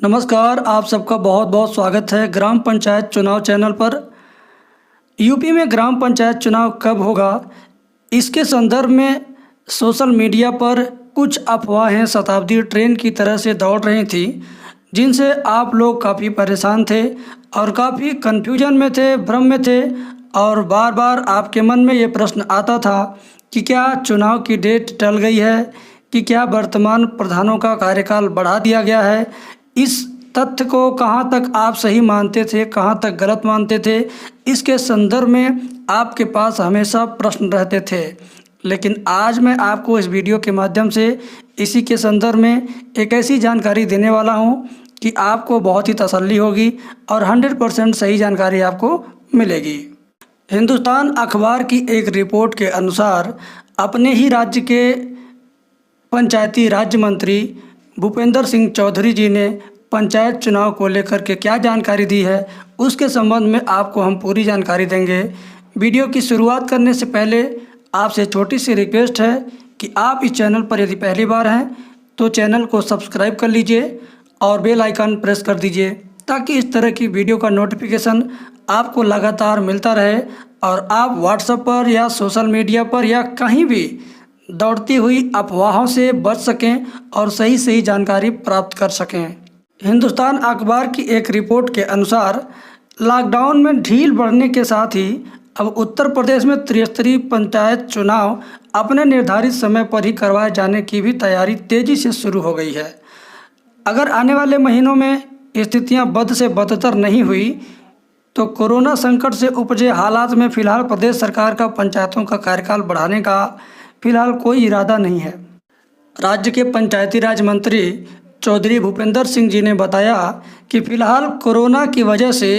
नमस्कार, आप सबका बहुत बहुत स्वागत है ग्राम पंचायत चुनाव चैनल पर। यूपी में ग्राम पंचायत चुनाव कब होगा, इसके संदर्भ में सोशल मीडिया पर कुछ अफवाहें शताब्दी ट्रेन की तरह से दौड़ रही थी, जिनसे आप लोग काफ़ी परेशान थे और काफ़ी कन्फ्यूजन में थे, भ्रम में थे और बार बार आपके मन में ये प्रश्न आता था कि क्या चुनाव की डेट टल गई है, कि क्या वर्तमान प्रधानों का कार्यकाल बढ़ा दिया गया है। इस तथ्य को कहाँ तक आप सही मानते थे, कहाँ तक गलत मानते थे, इसके संदर्भ में आपके पास हमेशा प्रश्न रहते थे। लेकिन आज मैं आपको इस वीडियो के माध्यम से इसी के संदर्भ में एक ऐसी जानकारी देने वाला हूँ कि आपको बहुत ही तसल्ली होगी और 100% सही जानकारी आपको मिलेगी। हिंदुस्तान अखबार की एक रिपोर्ट के अनुसार अपने ही राज्य के पंचायती राज्य मंत्री भूपेंद्र सिंह चौधरी जी ने पंचायत चुनाव को लेकर के क्या जानकारी दी है, उसके संबंध में आपको हम पूरी जानकारी देंगे। वीडियो की शुरुआत करने से पहले आपसे छोटी सी रिक्वेस्ट है कि आप इस चैनल पर यदि पहली बार हैं तो चैनल को सब्सक्राइब कर लीजिए और बेल आइकन प्रेस कर दीजिए, ताकि इस तरह की वीडियो का नोटिफिकेशन आपको लगातार मिलता रहे और आप व्हाट्सएप पर या सोशल मीडिया पर या कहीं भी दौड़ती हुई अफवाहों से बच सकें और सही सही जानकारी प्राप्त कर सकें। हिंदुस्तान अखबार की एक रिपोर्ट के अनुसार लॉकडाउन में ढील बढ़ने के साथ ही अब उत्तर प्रदेश में त्रिस्तरीय पंचायत चुनाव अपने निर्धारित समय पर ही करवाए जाने की भी तैयारी तेज़ी से शुरू हो गई है। अगर आने वाले महीनों में स्थितियां बद से बदतर नहीं हुई तो कोरोना संकट से उपजे हालात में फ़िलहाल प्रदेश सरकार का पंचायतों का कार्यकाल बढ़ाने का फिलहाल कोई इरादा नहीं है। राज्य के पंचायती राज मंत्री चौधरी भूपेंद्र सिंह जी ने बताया कि फिलहाल कोरोना की वजह से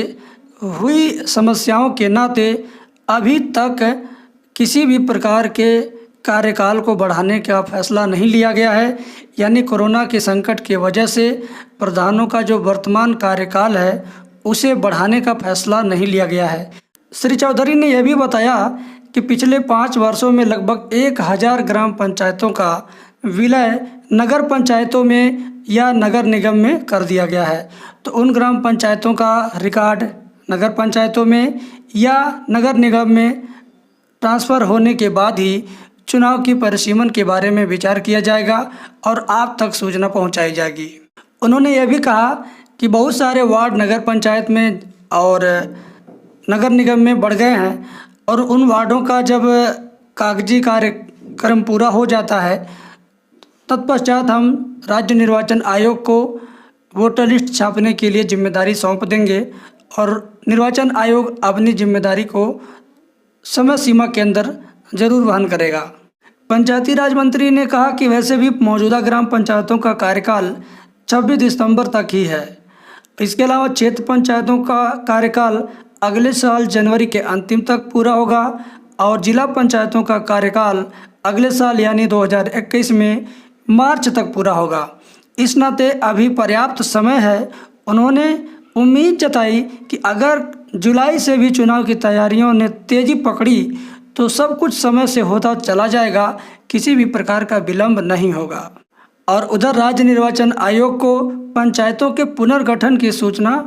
हुई समस्याओं के नाते अभी तक किसी भी प्रकार के कार्यकाल को बढ़ाने का फैसला नहीं लिया गया है। यानी कोरोना के संकट की वजह से प्रधानों का जो वर्तमान कार्यकाल है उसे बढ़ाने का फैसला नहीं लिया गया है। श्री चौधरी ने यह भी बताया कि पिछले 5 वर्षों में लगभग 1000 ग्राम पंचायतों का विलय नगर पंचायतों में या नगर निगम में कर दिया गया है। तो उन ग्राम पंचायतों का रिकॉर्ड नगर पंचायतों में या नगर निगम में ट्रांसफ़र होने के बाद ही चुनाव की परिसीमन के बारे में विचार किया जाएगा और आप तक सूचना पहुंचाई जाएगी। उन्होंने यह भी कहा कि बहुत सारे वार्ड नगर पंचायत में और नगर निगम में बढ़ गए हैं और उन वार्डों का जब कागजी कार्यक्रम पूरा हो जाता है तत्पश्चात हम राज्य निर्वाचन आयोग को वोटर लिस्ट छापने के लिए जिम्मेदारी सौंप देंगे और निर्वाचन आयोग अपनी जिम्मेदारी को समय सीमा के अंदर जरूर वहन करेगा। पंचायती राज मंत्री ने कहा कि वैसे भी मौजूदा ग्राम पंचायतों का कार्यकाल 26 दिसंबर तक ही है। इसके अलावा क्षेत्र पंचायतों का कार्यकाल अगले साल जनवरी के अंतिम तक पूरा होगा और जिला पंचायतों का कार्यकाल अगले साल यानी 2021 में मार्च तक पूरा होगा। इस नाते अभी पर्याप्त समय है। उन्होंने उम्मीद जताई कि अगर जुलाई से भी चुनाव की तैयारियों ने तेज़ी पकड़ी तो सब कुछ समय से होता चला जाएगा, किसी भी प्रकार का विलंब नहीं होगा। और उधर राज्य निर्वाचन आयोग को पंचायतों के पुनर्गठन की सूचना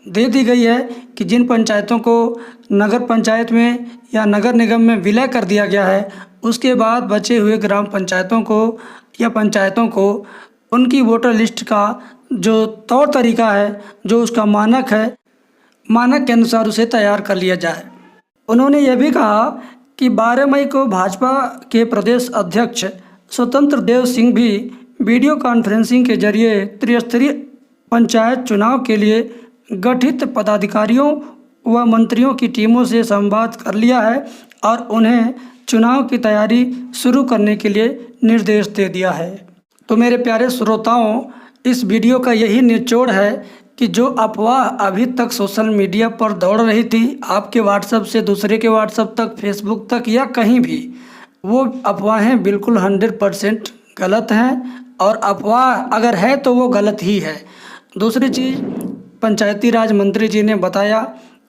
दे दी गई है कि जिन पंचायतों को नगर पंचायत में या नगर निगम में विलय कर दिया गया है उसके बाद बचे हुए ग्राम पंचायतों को या पंचायतों को उनकी वोटर लिस्ट का जो तौर तरीका है, जो उसका मानक है, मानक के अनुसार उसे तैयार कर लिया जाए। उन्होंने यह भी कहा कि 12 मई को भाजपा के प्रदेश अध्यक्ष स्वतंत्र देव सिंह भी वीडियो कॉन्फ्रेंसिंग के जरिए त्रिस्तरीय पंचायत चुनाव के लिए गठित पदाधिकारियों व मंत्रियों की टीमों से संवाद कर लिया है और उन्हें चुनाव की तैयारी शुरू करने के लिए निर्देश दे दिया है। तो मेरे प्यारे श्रोताओं, इस वीडियो का यही निचोड़ है कि जो अफवाह अभी तक सोशल मीडिया पर दौड़ रही थी, आपके व्हाट्सएप से दूसरे के व्हाट्सएप तक, फेसबुक तक या कहीं भी, वो अफवाहें बिल्कुल 100% गलत हैं और अफवाह अगर है तो वो गलत ही है। दूसरी चीज़, पंचायती राज मंत्री जी ने बताया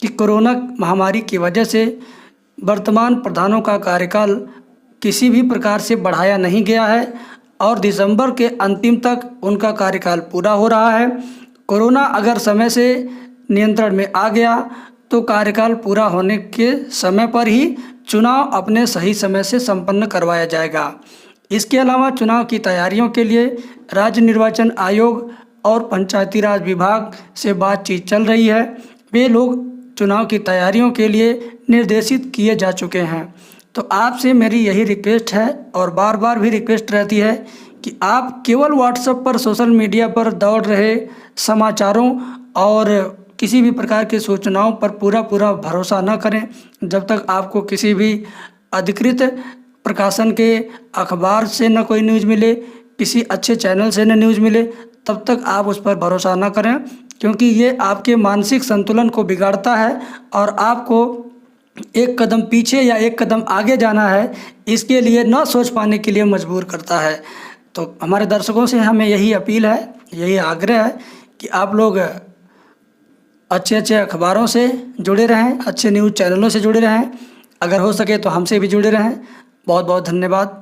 कि कोरोना महामारी की वजह से वर्तमान प्रधानों का कार्यकाल किसी भी प्रकार से बढ़ाया नहीं गया है और दिसंबर के अंतिम तक उनका कार्यकाल पूरा हो रहा है। कोरोना अगर समय से नियंत्रण में आ गया तो कार्यकाल पूरा होने के समय पर ही चुनाव अपने सही समय से संपन्न करवाया जाएगा। इसके अलावा चुनाव की तैयारियों के लिए राज्य निर्वाचन आयोग और पंचायती राज विभाग से बातचीत चल रही है। वे लोग चुनाव की तैयारियों के लिए निर्देशित किए जा चुके हैं। तो आपसे मेरी यही रिक्वेस्ट है और बार बार भी रिक्वेस्ट रहती है कि आप केवल व्हाट्सएप पर, सोशल मीडिया पर दौड़ रहे समाचारों और किसी भी प्रकार की सूचनाओं पर पूरा भरोसा न करें। जब तक आपको किसी भी अधिकृत प्रकाशन के अखबार से न कोई न्यूज़ मिले, किसी अच्छे चैनल से न न्यूज़ मिले, तब तक आप उस पर भरोसा न करें, क्योंकि ये आपके मानसिक संतुलन को बिगाड़ता है और आपको एक कदम पीछे या एक कदम आगे जाना है, इसके लिए न सोच पाने के लिए मजबूर करता है। तो हमारे दर्शकों से हमें यही अपील है, यही आग्रह है कि आप लोग अच्छे अखबारों से जुड़े रहें, अच्छे न्यूज़ चैनलों से जुड़े रहें, अगर हो सके तो हमसे भी जुड़े रहें। बहुत बहुत धन्यवाद।